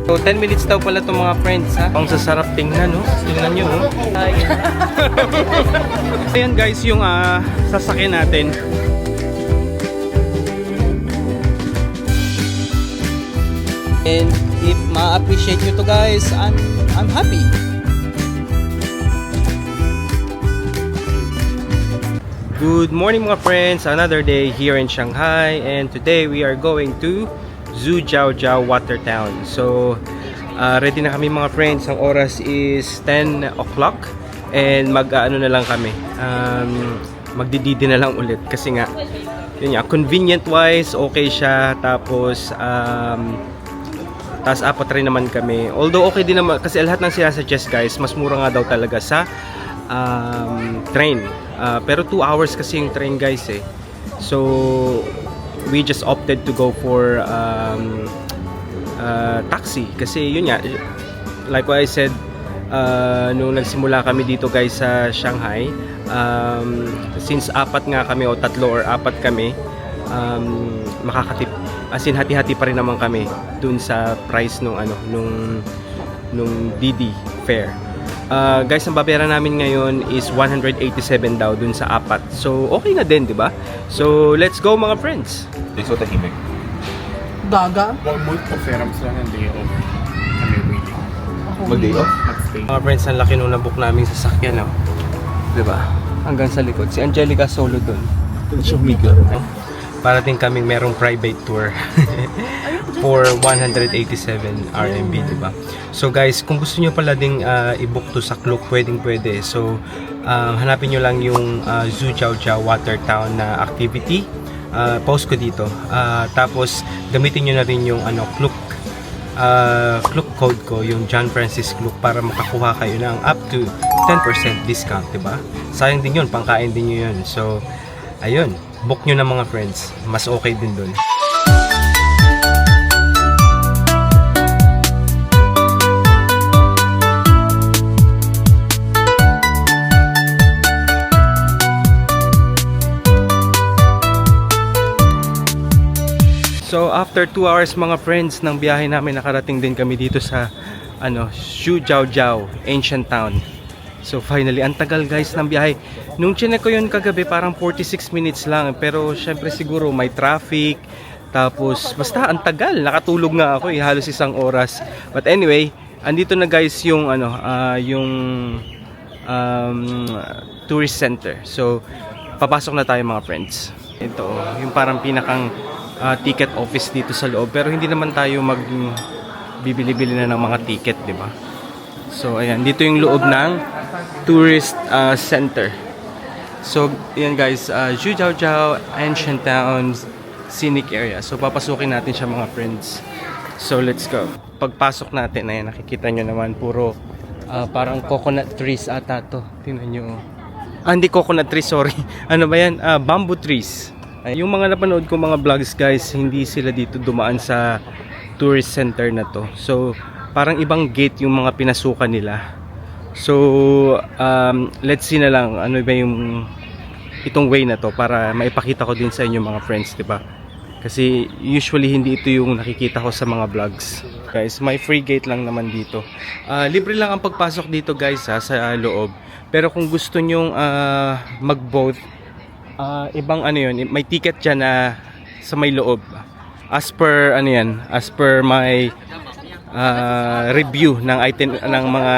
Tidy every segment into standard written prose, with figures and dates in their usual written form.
So 10 minutes daw pala itong mga friends ha. Ang sasarap tingnan no. Tingnan nyo oh. Ayan guys yung sasakyan natin. And if ma-appreciate nyo to guys, I'm happy. Good morning mga friends, another day here in Shanghai, and today we are going to Zhujiaojiao Water Town. So ready na kami mga friends, ang oras is 10 o'clock and mag-ano na lang kami, magdididi na lang ulit kasi nga yun nga, convenient wise okay siya, tapos apat rin naman kami. Although okay din naman kasi lahat ng sinasuggest guys, mas mura nga daw talaga sa train. Pero 2 hours kasi yung train guys eh. So we just opted to go for taxi kasi yun nga, like what I said, nung nagsimula kami dito guys sa Shanghai, since apat nga kami o tatlo or apat kami, makakatip, as in hati-hati pa rin naman kami dun sa price nung nung Didi fare. Guys, ang babayaran namin ngayon is 187 daw dun sa apat. So okay na din, 'di ba? So let's go mga friends. This what tahimik. Gaga? Almost pa-ferams lang ang day off. Kami waiting. Mag-day off? Mag-stay. Mga friends, ang laki nung nabook namin sa sasakyan, no? 'Di ba? Hanggang sa likod. Si Angelica solo dun. Para din kaming merong private tour for 187 RMB, diba? So guys, kung gusto nyo pala ding i-book to sa Klook, pwede. So hanapin nyo lang yung Zhujiaojiao Water Town na activity. Post ko dito. Tapos gamitin nyo na rin yung Klook code ko, yung John Francis Klook, para makakuha kayo ng up to 10% discount, diba? Sayang din yun, pangkain din nyo yun. So ayun, book nyo na mga friends, mas okay din dun. So after 2 hours mga friends ng biyahe namin, nakarating din kami dito sa Zhujiaojiao Ancient Town. So finally, ang tagal guys ng biyahe. Nung chinek ko yun kagabi, parang 46 minutes lang. Pero syempre siguro may traffic. Tapos basta ang tagal. Nakatulog nga ako halos 1 oras. But anyway, andito na guys yung tourist center. So papasok na tayo mga friends. Ito yung parang pinakang ticket office dito sa loob. Pero hindi naman tayo bibili-bili na ng mga ticket, di ba? So ayan, dito yung loob ng tourist center. So ayan guys, Zhujiaojiao Ancient Town Scenic Area. So papasukin natin siya mga friends. So let's go. Pagpasok natin, ayan, nakikita nyo naman puro parang coconut trees ata to. Tingnan nyo. Hindi coconut trees, sorry. Ano ba yan? Bamboo trees. Yung mga napanood ko mga vlogs guys, hindi sila dito dumaan sa tourist center na to. So parang ibang gate yung mga pinasukan nila. So let's see na lang ano ba yung itong way na to para maipakita ko din sa inyo mga friends, di ba? Kasi usually hindi ito yung nakikita ko sa mga vlogs. Guys, may free gate lang naman dito. Libre lang ang pagpasok dito guys sa loob. Pero kung gusto nyong mag-boat, ibang yun, may ticket dyan na sa may loob. As per as per my review ng mga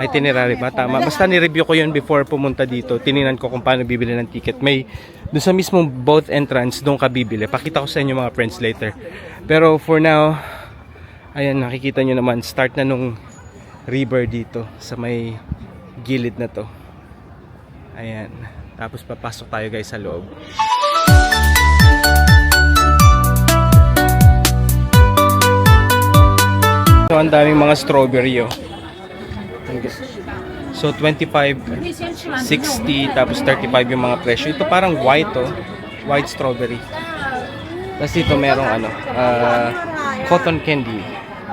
itinerary ba? Tama. Basta ni-review ko yun before pumunta dito. Tininan ko kung paano bibili ng ticket. May doon sa mismong boat entrance, doon ka bibili. Pakita ko sa inyo mga friends later. Pero for now, ayan, nakikita nyo naman, start na nung river dito sa may gilid na to. Ayan. Tapos papasok tayo guys sa loob. So ang daming mga strawberry So 25, 60, tapos 35 yung mga presyo. Ito parang white white strawberry. Tapos dito merong cotton candy.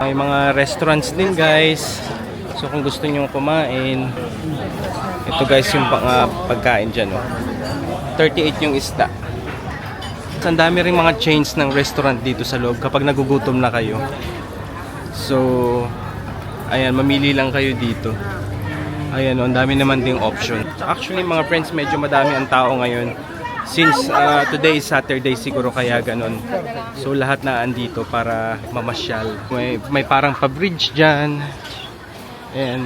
May mga restaurants din guys. So kung gusto niyo kumain, ito guys yung pagkain dyan 38 yung isda. Ang dami ring mga chains ng restaurant dito sa loob kapag nagugutom na kayo. So, ayan, mamili lang kayo dito. Ayan, ang dami naman ding option. Actually, mga friends, medyo madami ang tao ngayon. Since today is Saturday siguro kaya ganun. So, lahat na andito para mamasyal. May parang pa-bridge dyan. Ayan.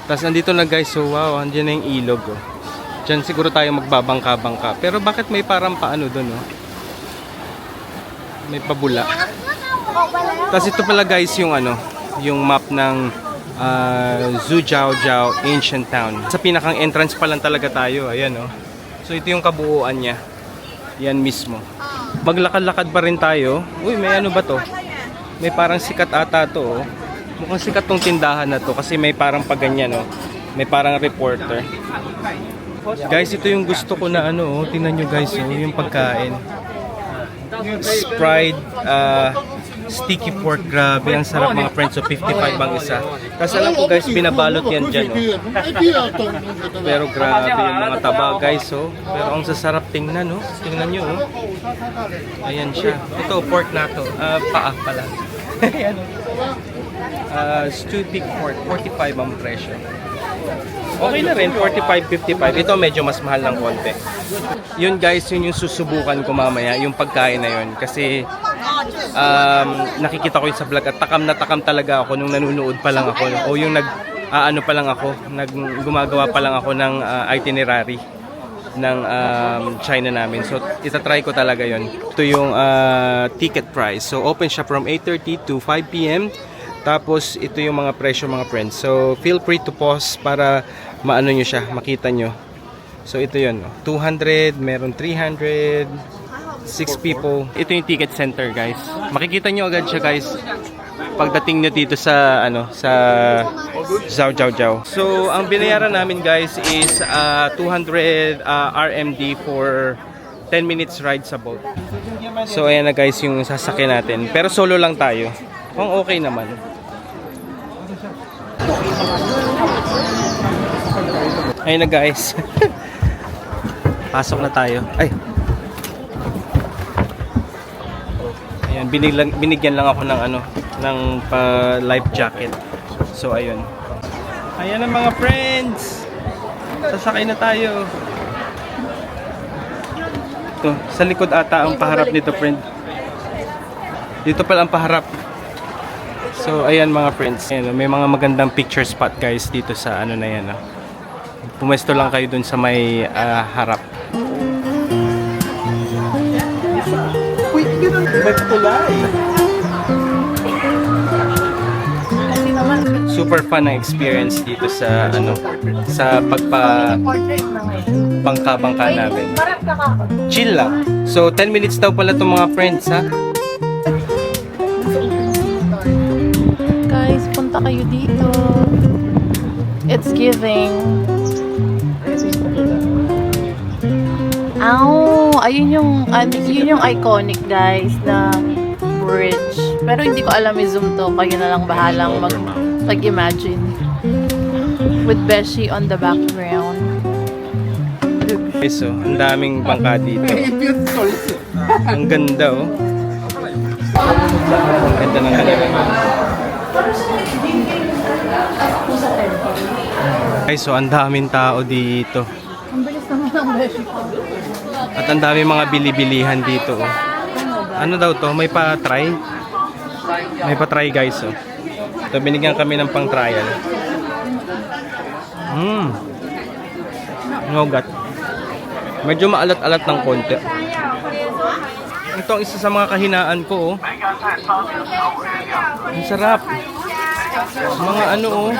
Tapos nandito na guys, so wow, andyan na yung ilog. Oh. Dyan siguro tayo magbabangka-bangka. Pero bakit may parang paano doon? Oh? May pabula. Tapos ito pala guys yung yung map ng Zhujiajiao Ancient Town. Sa pinakang entrance pa lang talaga tayo. Ayan oh. So ito yung kabuuan niya. Yan mismo. Maglakad-lakad pa rin tayo. Uy, may ano ba to? May parang sikat ata to oh. Mukhang sikat tong tindahan na to kasi may parang paganyan oh. May parang reporter. Guys, ito yung gusto ko na oh. Tingnan nyo guys oh, yung pagkain. Fried sticky pork, grabe ang sarap mga friends. So 55 ang isa. Kasi alam ko guys, pinabalot yan dyan oh. Pero grabe yung mga taba guys oh. Pero ang sasarap tingnan oh. Tingnan nyo oh. Ayan siya. Ito pork na to. Paa pala. Ayan oh. Stewed pig pork, 45 ang presyo. Okay na rin, 45, 55. Ito medyo mas mahal ng konti. Yun guys, yun yung susubukan ko mamaya, yung pagkain na yun. Kasi nakikita ko yun sa vlog at takam na takam talaga ako nung nanonood pa lang ako. O yung pa lang ako, gumagawa pa lang ako ng itinerary ng China namin. So, itatry ko talaga yun. Ito yung ticket price. So, open siya from 8:30 to 5 p.m. Tapos, ito yung mga presyo mga friends. So, feel free to pause para maano nyo siya, makita nyo. So, ito yun. 200, meron 300, 6 people. Ito yung ticket center, guys. Makikita nyo agad siya, guys. Pagdating nyo dito sa, sa Zhujiajiao. So, ang binayaran namin, guys, is 200 RMB for 10 minutes ride sa boat. So, ayan na, guys, yung sasakyan natin. Pero solo lang tayo. Kung okay naman. Ayun na guys. Pasok na tayo. Ay. Ayan, binigyan lang ako ng ng life jacket. So ayun. Ayan ang mga friends. Sasakay na tayo. Ito, sa likod ata ang paharap nito, friend. Dito pala ang paharap. So, ayan mga friends. Ayan, may mga magandang picture spot guys dito sa na yan. Pumesto lang kayo dun sa may harap. Uy, ganun. Ba't kulay? Super fun na experience dito sa sa bangka-bangka namin. Chill lang. So, 10 minutes daw pala itong mga friends ha. Guys, punta kayo dito. It's giving. Ayun yung iconic guys na bridge. Pero hindi ko alam i-zoom to. Kayo na lang bahalang mag-imagine. With Beshi on the background. Okay, so, ang daming bangka dito. Ang ganda oh. Ang ganda ng guys, so ang daming tao dito. Ang bilis naman ng Beshi. At ang daming mga bili-bilihan dito. Oh. Ano daw to? May pa-try? May pa-try guys. Oh. Ito, binigyan kami ng pang-trial. Nougat. Medyo maalat-alat ng konti. Ito ang isa sa mga kahinaan ko. Oh. Ang sarap. Mga oh.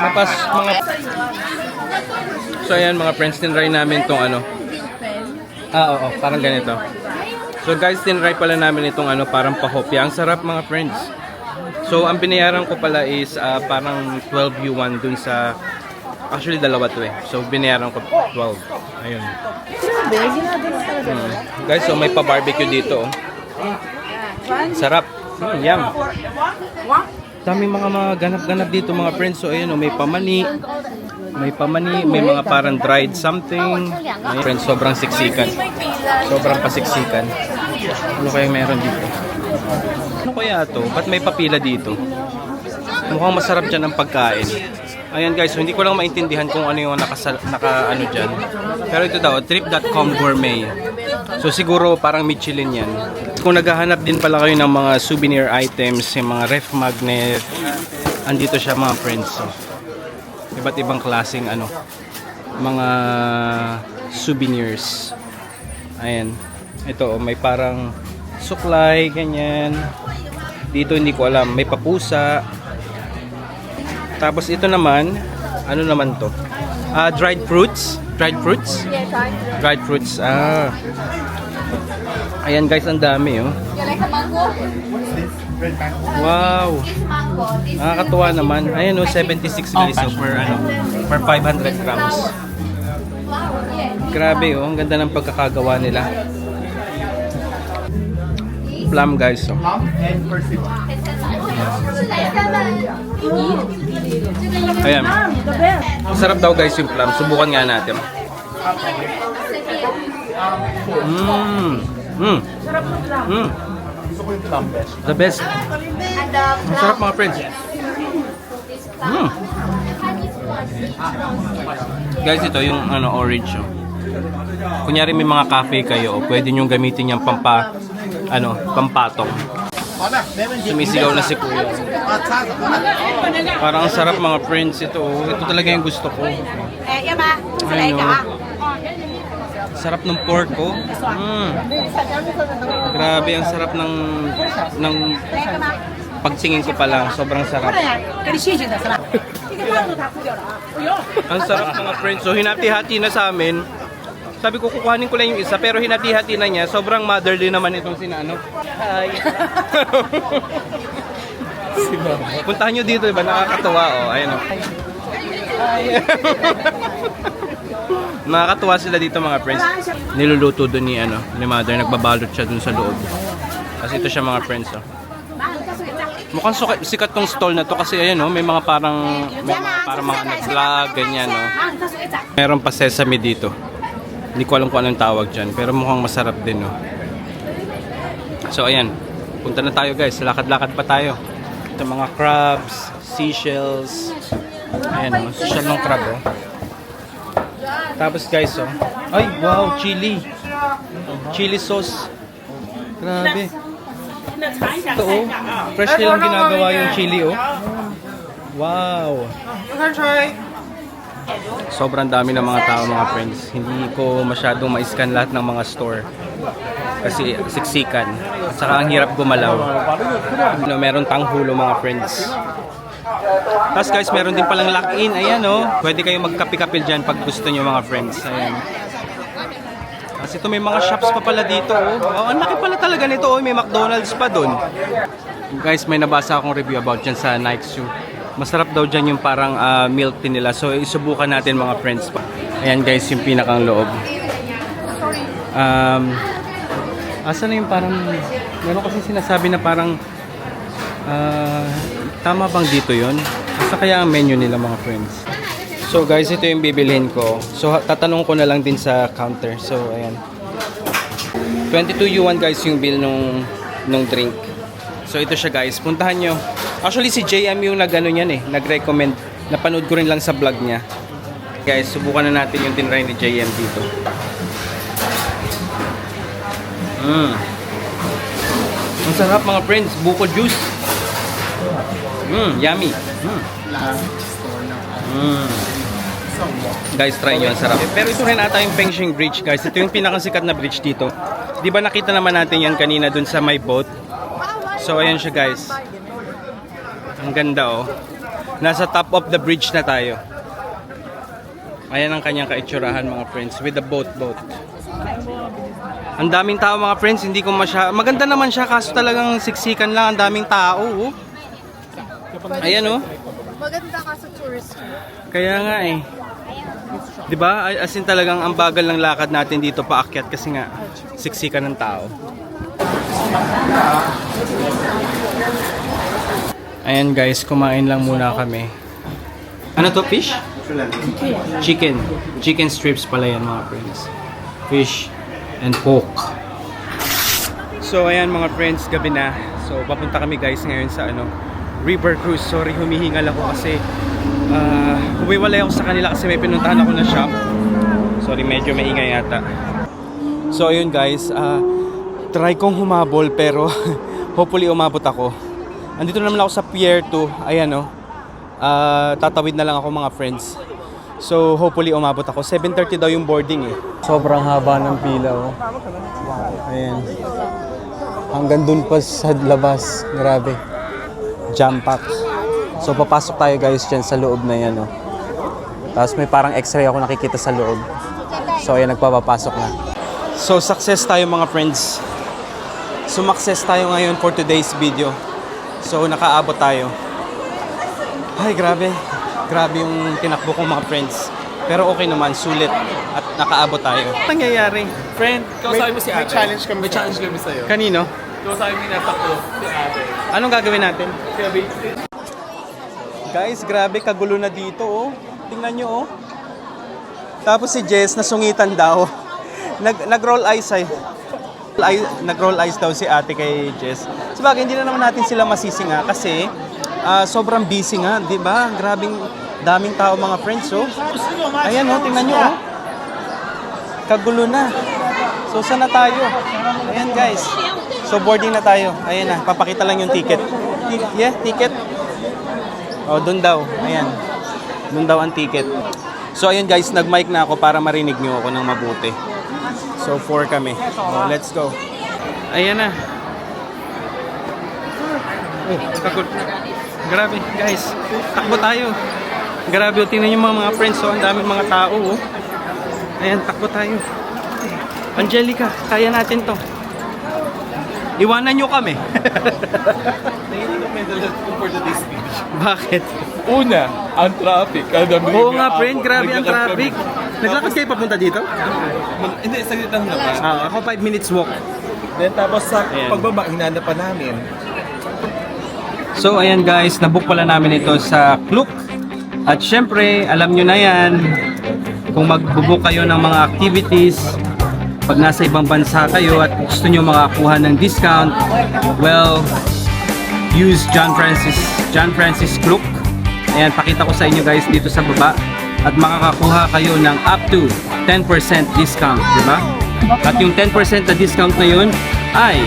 Mga so ayan mga friends, tinry namin itong oo, parang ganito. So guys, tinry pala namin itong parang pahopya. Ang sarap mga friends. So ang binayaran ko pala is parang 12 yuan dun sa, actually dalawa to eh. So binayaran ko 12. Ayun. Guys, so may pa-barbecue dito. Oh. Sarap. Yum. Daming mga ganap-ganap dito mga friends. So ayun, may pamani. May mga parang dried something. Ayun, friends, sobrang siksikan. Sobrang pasiksikan. Ano kayong meron dito? Ano kaya to? Ba't may papila dito? Mukhang masarap dyan ang pagkain. Ayan guys, so hindi ko lang maintindihan kung ano yung naka ano dyan. Pero ito daw, trip.com gourmet. So siguro parang Michelin yan. Kung naghahanap din pala kayo ng mga souvenir items, yung mga ref magnet, andito siya mga friends. So, iba't ibang klaseng ano, mga souvenirs. Ayan. Ito, may parang suklay, ganyan. Dito hindi ko alam, may papusa. Tapos ito naman, ano naman to? Dried fruits. Dried fruits? Dried fruits. Ayan guys, ang dami oh. Wow. Nakakatuwa naman. Ayan oh, 76 peso per 500 grams. Grabe oh, ang ganda ng pagkakagawa nila. Plum guys oh. Ayan. Masarap daw guys yung plum. Subukan nga natin. The best. Masarap mga friends. Guys, ito yung ano, orange. Oh. Kunyari may mga cafe kayo, pwede nyo gamitin yung pampatong. Sumisigaw na si Kuya. Parang ang sarap mga friends ito. Ito talaga yung gusto ko. Ano? Sarap ng pork ko. Grabe, ang sarap ng pagtingin ko pa lang. Sobrang sarap. Ang sarap mga friends. So hinati-hati na sa amin. Sabi ko kukuhanin ko lang yung isa pero hinati-hati na niya. Sobrang motherly naman itong sinano. Hi. Puntahan nyo dito, diba? Nakakatuwa oh. Ayun oh. Nakakatuwa sila dito mga friends. Niluluto doon ni mother. Nagbabalot siya doon sa loob. Kasi ito siya mga friends oh. Mukhang sikat tong stall na to kasi ayan oh, may mga parang mga nag-vlog ganyan oh. Meron pa sesame dito. Hindi ko alam kung anong tawag dyan, pero mukhang masarap din oh. So ayan, punta na tayo guys. Lakad-lakad pa tayo. Ito mga crabs, seashells. Ayan oh, seashell ng crab oh. Tapos guys oh, ay wow, chili sauce. Grabe. Ito oh, fresh nilang ginagawa yung chili oh. Wow. Sobrang dami ng mga tao mga friends. Hindi ko masyadong ma-scan lahat ng mga store kasi siksikan. At saka ang hirap gumalaw. Meron tanghulo mga friends. Tapos guys, meron din palang lock-in. Ayan oh, pwede kayong magkapi-kapil dyan pag gusto nyo mga friends. Ayan. Kasi ito may mga shops pa pala dito oh. Oh, ang laki pala talaga nito oh. May McDonald's pa dun. Guys, may nabasa akong review about dyan sa Nike Shoe. Masarap daw dyan yung parang milk tea nila. So isubukan natin mga friends. Ayan guys, yung pinakang loob. Asa na yung parang, meron kasi sinasabi na parang tama bang dito yun? Asa kaya ang menu nila mga friends? So guys, ito yung bibilhin ko. So tatanong ko na lang din sa counter. So ayan. 22 yuan guys yung bill nung drink. So ito siya guys, puntahan nyo. Actually si JM yung nag-ano niyan eh, nag-recommend. Napanood ko rin lang sa vlog niya. Guys, subukan na natin yung tinry ni JM dito. Ang sarap mga friends, buko juice. Yummy. Guys, try nyo, ang sarap. Pero ito rin ata yung Pengsheng Bridge guys. Ito yung pinakasikat na bridge dito. Di ba nakita naman natin yan kanina dun sa my boat? So ayan siya guys. Ang ganda oh. Nasa top of the bridge na tayo. Ayan ang kanyang kaitsurahan mga friends with the boat. Ang daming tao mga friends, hindi ko maganda naman siya kaso talagang siksikan lang, ang daming tao oh. Ayan oh. Maganda ka sa tourist. Kaya nga eh. 'Di ba? As in talagang ang bagal ng lakad natin dito paakyat kasi nga siksikan ng tao. Ayan guys, kumain lang muna kami. Ano to, fish? Chicken strips pala yan mga friends. Fish and pork. So ayan mga friends, gabi na. So papunta kami guys ngayon sa River Cruise. Sorry, humihingal ako kasi humiwalay ako sa kanila kasi may pinuntahan ako na shop. Sorry, medyo maingay yata. So ayun guys, try kong humabol pero hopefully umabot ako. Andito naman ako sa Pier 2. Ayan tatawid na lang ako mga friends. So hopefully umabot ako. 7:30 daw yung boarding eh. Sobrang haba ng pila oh. Ayan. Hanggang dun pa sa labas. Grabe. Jam pack. So papasok tayo guys dyan sa loob na yan oh. Tapos may parang x-ray ako nakikita sa loob. So ayan, nagpapapasok na. So success tayo mga friends. Sumakses tayo ngayon for today's video. So nakaabot tayo. Ay grabe. Grabe yung tinakbo kong mga friends. Pero okay naman, sulit. At nakaabot tayo. Ano nangyayari? Friend, kausapin mo si ate. May challenge kami. May challenge kami sa'yo. Kanino? Kausapin mo yung natakbo si ate. Anong gagawin natin? Sabi, Guys, grabe kagulo na dito oh. Tingnan nyo oh. Tapos si Jess nasungitan daw. Nag-roll eyes ay. Nag-roll eyes daw si ate kay Jess. Sabagay, hindi na naman natin sila masisi nga kasi sobrang busy nga, di ba? Grabing daming tao mga friends oh. Ayan oh, tingnan nyo oh. Kagulo na. So saan na tayo? Ayan guys. So boarding na tayo. Ayan na, papakita lang yung ticket. Yeah, ticket. Oh, doon daw. Ayan. Doon daw ang ticket. So ayun guys, nag-mic na ako para marinig nyo ako ng mabuti. So 4 kami. Oh, let's go. Ayan na. Oh, kagulo. Grabe guys. Takbo tayo. Grabe, tingnan nyo mga friends. So ang daming mga tao oh. Ayan, takbo tayo. Angelica, kaya natin to. Iwanan nyo kami. for today's speech. Bakit? Una, ang traffic. Oo nga friend, grabe ang traffic. Naglakad kayo papunta dito? Hindi, saglit lang naman. Ako 5 minutes walk. Then tapos sa Ayan. pagbaba, hinanap pa namin. So ayan guys, nabook pala namin ito sa Klook. At syempre, alam nyo na yan, kung magbubook kayo ng mga activities, pag nasa ibang bansa kayo at gusto nyo makakuha ng discount, well, use John Francis Klook. Ayan, pakita ko sa inyo guys dito sa baba. At makakakuha kayo ng up to 10% discount, di ba? At yung 10% na discount na yun ay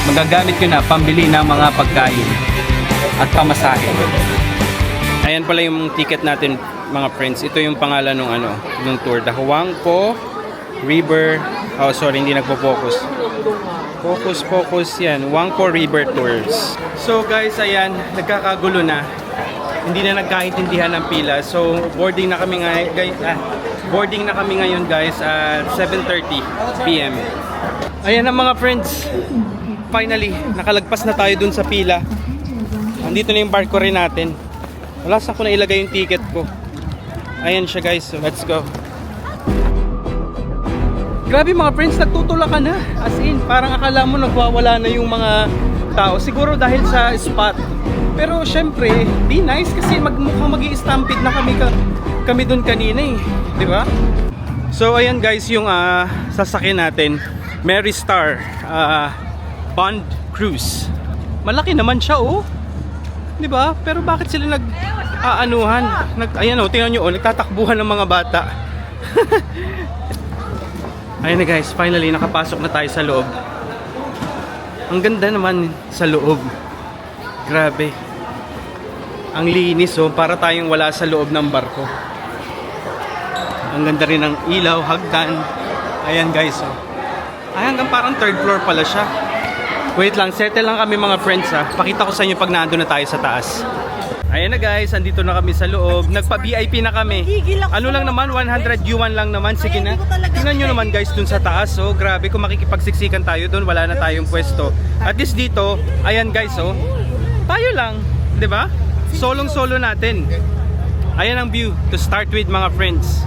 magagamit ko na pambili ng mga pagkain at pamasahe. Ayan pala yung ticket natin mga friends. Ito yung pangalan ng tour. The Huangpo River. Oh sorry, hindi nagpo-focus. Focus yan. Huangpo River Tours. So guys, ayan, nagkakagulo na. Hindi na nagkaintindihan ng pila. So boarding na kami ngayon guys at 7:30 PM. Ayan na mga friends. Finally, nakalagpas na tayo dun sa pila. Andito na yung barko rin natin. Wala saan ko na ilagay yung ticket ko. Ayan siya guys, so let's go. Grabe mga friends, nagtutula ka na. As in, parang akala mo nagwawala na yung mga tao. Siguro dahil sa spot. Pero syempre, be nice kasi mukhang magi-stampede na kami dun kanina eh. Di ba? So ayan guys, yung sasakyan natin. Mary Star Bond Cruise. Malaki naman siya oh. 'Di ba? Pero bakit sila ayan oh, tingnan niyo oh, nagtatakbuhan ng mga bata. Ayun na guys, finally nakapasok na tayo sa loob. Ang ganda naman sa loob. Grabe. Ang linis oh, para tayong wala sa loob ng barko. Ang ganda rin ng ilaw, hagdan. Ayan guys oh. Ay, hanggang parang 3rd floor pala siya. Wait lang, settle lang kami mga friends ha. Pakita ko sa inyo pag naandun na tayo sa taas. Ayan na guys, andito na kami sa loob. Nagpa-VIP na kami. Ano lang naman, 100 yuan lang naman. Sige na. Tingnan nyo naman guys dun sa taas. Oh, grabe, kung makikipagsiksikan tayo dun, wala na tayong pwesto. At least dito, ayan guys oh. Tayo lang, 'di ba? Solong-solo natin. Ayan ang view to start with mga friends.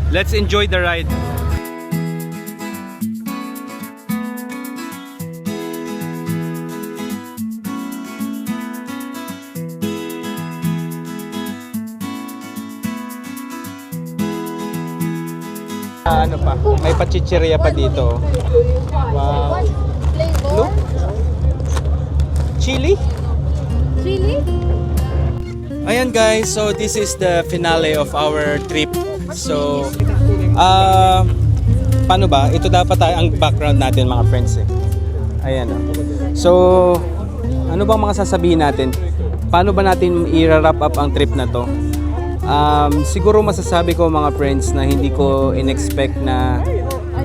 Let's enjoy the ride. Ano pa? May pachichirya pa dito. Wow. guys, so this is the finale of our trip. So, paano ba? Ito dapat ang background natin mga friends eh. Ayan o. So, ano bang mga sasabihin natin? Paano ba natin i-wrap up ang trip na to? Siguro masasabi ko mga friends na hindi ko in-expect na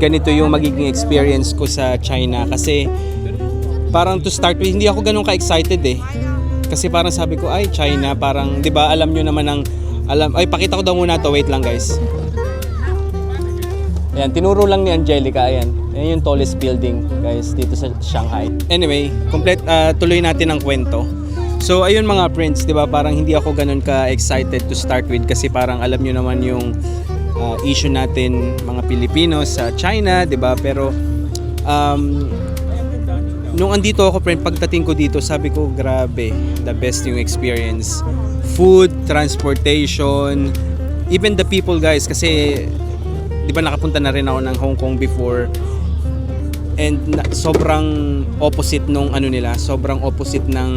ganito yung magiging experience ko sa China. Kasi parang to start with, hindi ako ganun ka-excited eh. Kasi parang sabi ko, ay China, parang 'di ba alam nyo naman ang pakita ko daw muna to, wait lang guys. Ayan, tinuro lang ni Angelica, ayan. Ayan yung tallest building guys dito sa Shanghai. Anyway, tuloy natin ang kwento. So ayun mga friends, 'di ba, parang hindi ako ganun ka-excited to start with kasi parang alam nyo naman yung issue natin mga Pilipino sa China, 'di ba? Pero nung andito ako, friend, pagdating ko dito, sabi ko, grabe, the best yung experience. Food, transportation, even the people guys, kasi di ba nakapunta na rin ako ng Hong Kong before, and sobrang opposite nung ano nila, sobrang opposite ng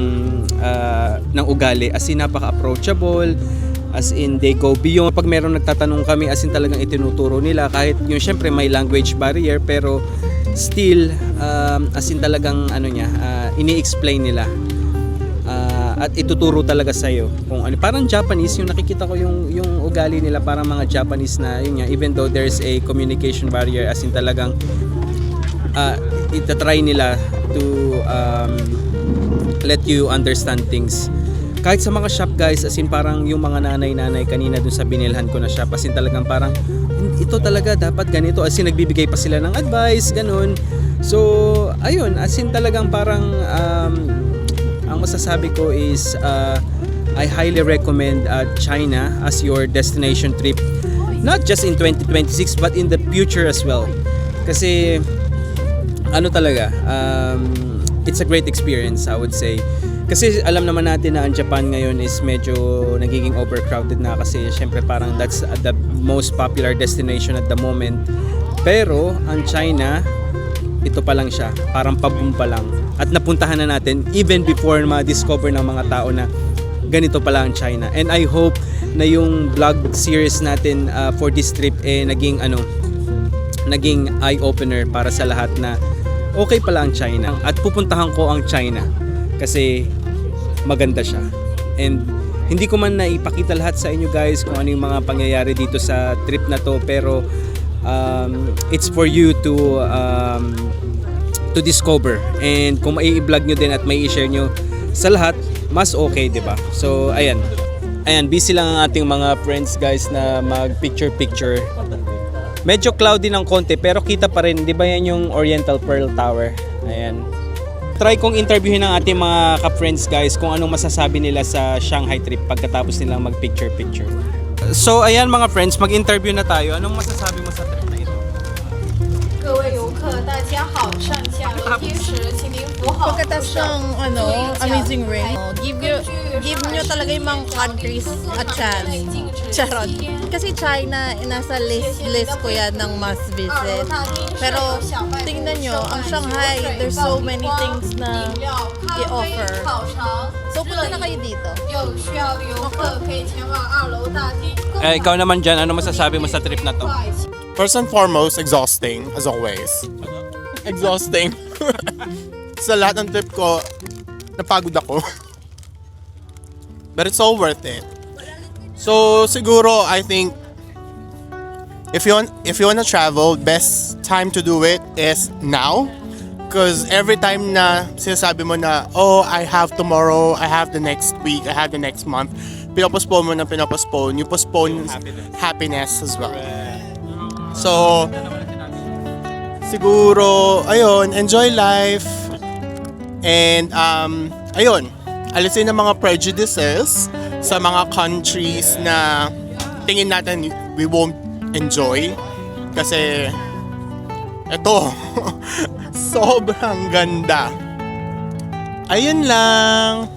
ugali, as in napaka-approachable, as in they go beyond. Pag meron nagtatanong kami, as in talagang itinuturo nila, kahit yung syempre may language barrier, pero still as in talagang ini-explain nila at ituturo talaga sa iyo kung ano, parang Japanese yung nakikita ko yung ugali nila, parang mga Japanese na yun nga, even though there's a communication barrier, as in talagang itatry nila to let you understand things. Kahit sa mga shop guys, as in parang yung mga nanay-nanay kanina dun sa binilhan ko na shop, as in talagang parang ito talaga dapat ganito, as in nagbibigay pa sila ng advice, ganun. So ayun, as in talagang parang ang masasabi ko is I highly recommend China as your destination trip, not just in 2026 but in the future as well. Kasi ano talaga, it's a great experience, I would say. Kasi alam naman natin na ang Japan ngayon is medyo nagiging overcrowded na, kasi syempre parang that's the most popular destination at the moment. Pero ang China, ito pa lang siya, parang pa-boom pa lang. At napuntahan na natin even before ma-discover ng mga tao na ganito pala ang China. And I hope na yung vlog series natin for this trip naging eye-opener para sa lahat na okay pala ang China. At pupuntahan ko ang China kasi maganda siya. And hindi ko man naipakita lahat sa inyo guys kung ano yung mga pangyayari dito sa trip na to, pero it's for you to discover. And kung mai-vlog nyo din at may i-share nyo sa lahat, mas okay, di ba? So ayan, busy lang ang ating mga friends guys na mag picture. Medyo cloudy ng konti pero kita pa rin, di ba yan yung Oriental Pearl Tower? Ayan. Try kong interviewin ng ating mga ka-friends guys kung anong masasabi nila sa Shanghai trip pagkatapos nilang mag-picture. So ayan mga friends, mag-interview na tayo. Anong masasabi mo sa trip na ito? 各位游客，大家好，上下楼梯时，请您扶好扶 Pagkatapos 手。 ng amazing rain, give nyo talaga yung mga countries a chance. Charot. Kasi China, nasa list ko yan ng must visit. Pero tingnan nyo, ang Shanghai, there's so many things na i-offer. So punta na kayo dito. 有需要的游客可以前往2楼大厅。 Ikaw naman dyan, ano masasabi mo sa trip na to? First and foremost, exhausting, as always. Exhausting. Sa lahat ng trip ko, napagod ako. But it's all worth it. So, siguro, I think, if you want to travel, best time to do it is now. Because every time na sinasabi mo na, oh, I have tomorrow, I have the next week, I have the next month, pinopospone mo na pinopospone, you postpone happiness as well. So, siguro, ayun, enjoy life. And, ayun, alisin ang mga prejudices sa mga countries na tingin natin we won't enjoy. Kasi, ito, sobrang ganda. Ayun lang.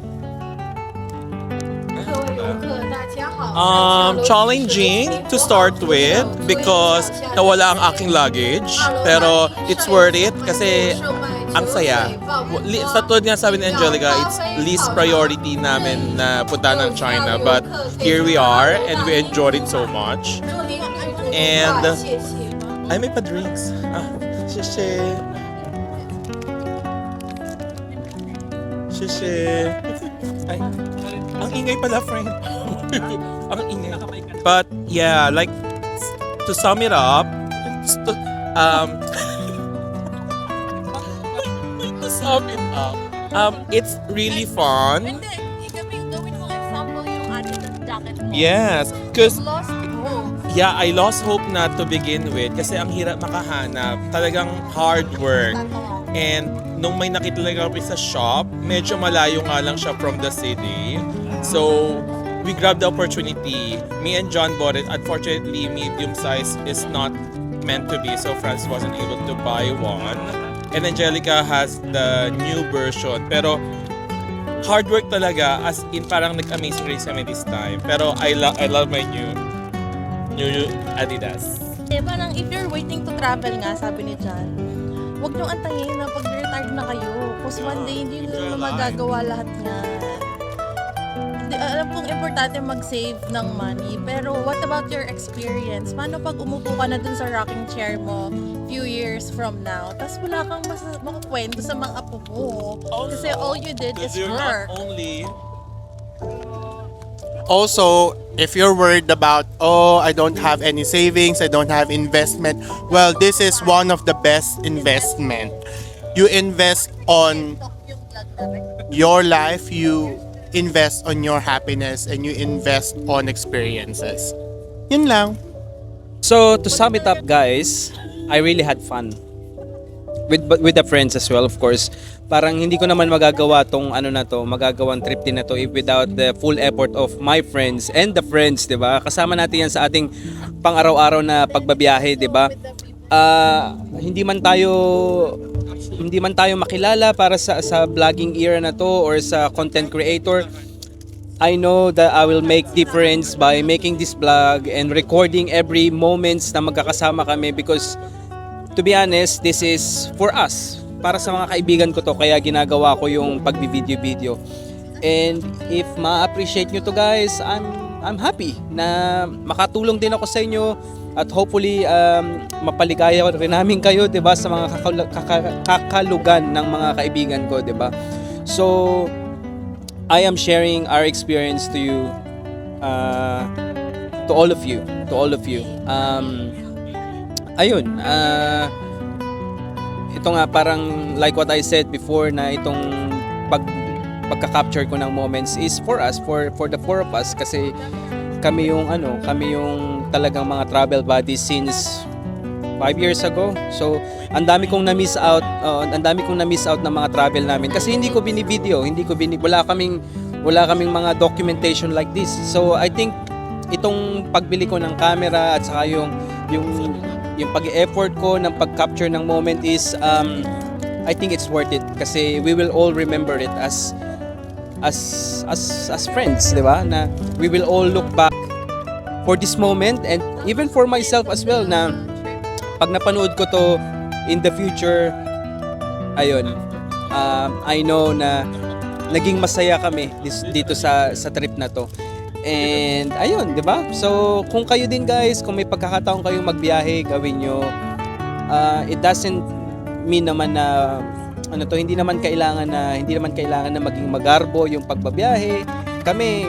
Challenging to start with because nawala ang aking luggage, pero it's worth it kasi ang saya. Sa tulad nga sabi ni Angelica, it's least priority namin na punta ng China. But here we are and we enjoyed it so much. 祝您旅途愉 And 快，谢谢。 ay, may pa-drinks. Sheshe. Sheshe. Ay, ang ingay pala, friend. Ang ingay. But yeah, like to sum it up, to, to sum it up, it's really fun. Hindi, gawin mo example yung jacket mo. Yes, because Lost hope. yeah, I lost hope na to begin with kasi ang hirap makahanap. Talagang hard work. And nung may nakita lang kami sa shop, medyo malayo nga lang siya from the city. So, we grabbed the opportunity. Me and John bought it. Unfortunately, medium size is not meant to be, so Franz wasn't able to buy one. And Angelica has the new version. Pero, hard work talaga, as in parang nag-amazing race kami this time. Pero I love my new Adidas. Eh, parang if you're waiting to travel nga, sabi ni John, huwag niyong antayin na pag-retired na kayo. Because one day, hindi nyo naman magagawa lahat nga. Alam kong importante mag-save ng money, pero what about your experience? Paano pag umupo ka na dun sa rocking chair mo few years from now, tapos wala kang makukwento sa mga apo mo? Kasi all you did is You're work. not only Also, if you're worried about, oh, I don't have any savings, I don't have investment, well, this is one of the best investment. You invest on your life, you invest on your happiness, and you invest on experiences. Yun lang. So to sum it up, guys, I really had fun with the friends as well, of course. Parang hindi ko naman magagawa tong magagawang trip din na to without the full effort of my friends and the friends, 'di ba? Kasama natin yan sa ating pang-araw-araw na pagbabiyahe, 'di ba? Hindi man tayo makilala para sa vlogging era na to or sa content creator. I know that I will make difference by making this vlog and recording every moments na magkakasama kami because to be honest, this is for us. Para sa mga kaibigan ko to, kaya ginagawa ko yung pagbi-video. And if ma-appreciate nyo to, guys, I'm happy na makatulong din ako sa inyo at hopefully mapaligaya rin namin kayo, 'di ba, sa mga kakalugan ng mga kaibigan ko, 'di ba? So I am sharing our experience to you, to all of you. Ayun, ito nga parang like what I said before na itong pagka-capture ko ng moments is for us, for the four of us kasi kami yung talagang mga travel buddies since 5 years ago. So, ang dami kong na-miss out ng mga travel namin kasi hindi ko bini-video, wala kaming mga documentation like this. So, I think itong pagbili ko ng camera at saka yung pag-effort ko ng pag-capture ng moment is I think it's worth it kasi we will all remember it as friends, 'di ba? Na we will all look back for this moment and even for myself as well na pag napanood ko to in the future, ayun, I know na naging masaya kami dito sa trip na to. And ayun, 'di ba? So, kung kayo din guys, kung may pagkakataon kayong magbiyahe, gawin nyo. It doesn't mean naman na hindi naman kailangan na maging magarbo yung pagbabiyahe. Kami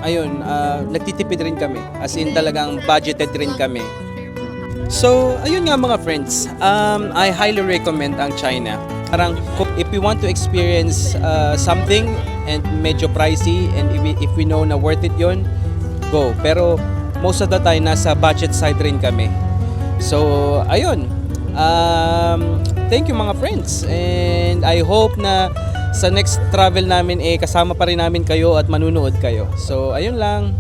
ayun, nagtitipid rin kami. As in talagang budgeted rin kami. So, ayun nga mga friends. I highly recommend ang China. Parang if we want to experience something and medyo pricey and if we know na worth it yon, go. Pero most of the time nasa budget side rin kami. So ayun, thank you mga friends and I hope na sa next travel namin kasama pa rin namin kayo at manunood kayo. So ayun lang.